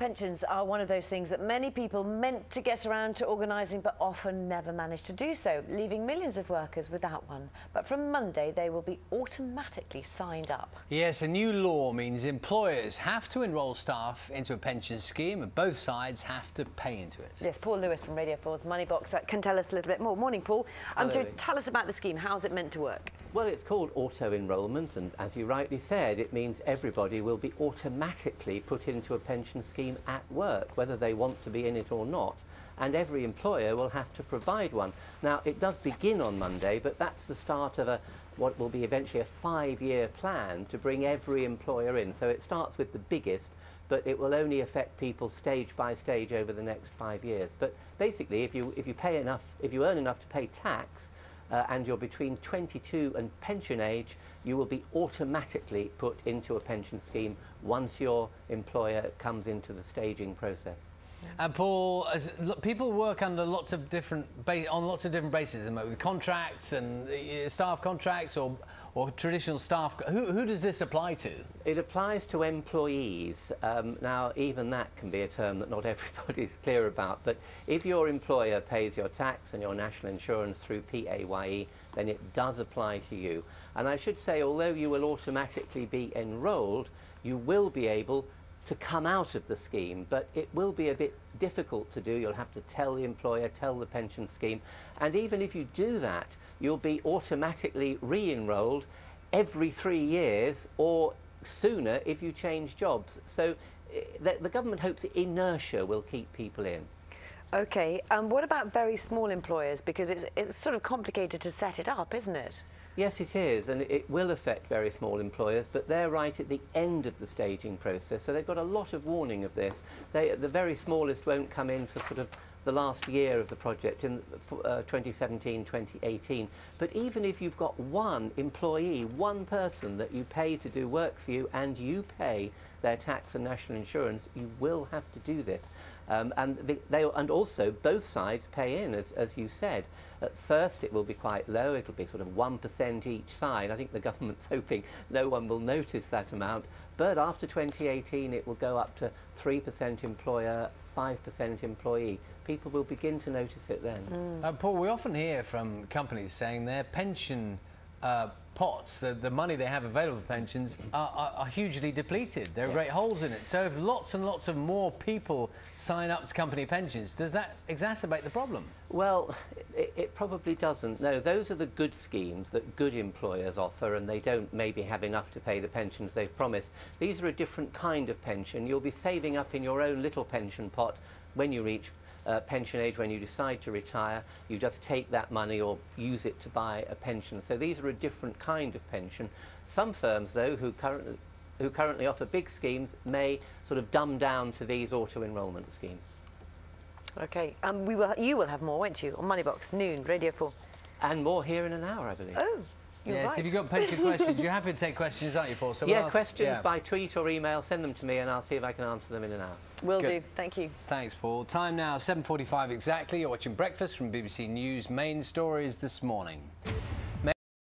Pensions are one of those things that many people meant to get around to organising but often never manage to do so, leaving millions of workers without one. But from Monday, they will be automatically signed up. Yes, a new law means employers have to enrol staff into a pension scheme and both sides have to pay into it. Yes, Paul Lewis from Radio 4's Money Box can tell us a little bit more. Morning, Paul. So tell us about the scheme. How's it meant to work? Well, it's called auto-enrolment, and as you rightly said, it means everybody will be automatically put into a pension scheme at work, whether they want to be in it or not, and every employer will have to provide one. Now, it does begin on Monday, but that's the start of what will be eventually a 5-year plan to bring every employer in. So it starts with the biggest, but it will only affect people stage by stage over the next 5 years. But basically, if you earn enough to pay tax, and you're between 22 and pension age, you will be automatically put into a pension scheme once your employer comes into the staging process. And Paul, people work under lots of different bases, with contracts and staff contracts or traditional staff. Who does this apply to? It applies to employees. Now, even that can be a term that not everybody's clear about, but if your employer pays your tax and your national insurance through PAYE, then it does apply to you. And I should say, although you will automatically be enrolled, you will be able to come out of the scheme, but it will be a bit difficult to do. You'll have to tell the employer, tell the pension scheme, and even if you do that, you'll be automatically re-enrolled every 3 years or sooner if you change jobs. So the government hopes inertia will keep people in. OK, and what about very small employers? Because it's sort of complicated to set it up, isn't it? Yes, it is, and it will affect very small employers, but they're right at the end of the staging process, so they've got a lot of warning of this. The very smallest won't come in for sort of the last year of the project, in 2017, 2018. But even if you've got one employee, one person that you pay to do work for you and you pay their tax and national insurance, you will have to do this. And also both sides pay in, as you said. At first it will be quite low, it'll be sort of 1% each side. I think the government's hoping no one will notice that amount, but after 2018 it will go up to 3% employer, 5% employee. People will begin to notice it then. Paul, we often hear from companies saying their pension pots, the money they have available for pensions, are hugely depleted. There are great holes in it. So if lots and lots of more people sign up to company pensions, does that exacerbate the problem? Well, it probably doesn't. No, those are the good schemes that good employers offer, and they don't maybe have enough to pay the pensions they've promised. These are a different kind of pension. You'll be saving up in your own little pension pot when you reach pension age. When you decide to retire, you just take that money or use it to buy a pension. So these are a different kind of pension. Some firms, though, who currently offer big schemes may sort of dumb down to these auto-enrolment schemes. OK, you will have more, won't you, on Moneybox, noon, Radio 4. And more here in an hour, I believe. Oh, yes, right. If you've got pension questions, you're happy to take questions, aren't you, Paul? So yeah, questions by tweet or email, send them to me and I'll see if I can answer them in an hour. Will do. Thank you. Thanks, Paul. Time now, 7:45 exactly. You're watching Breakfast from BBC News. Main stories this morning.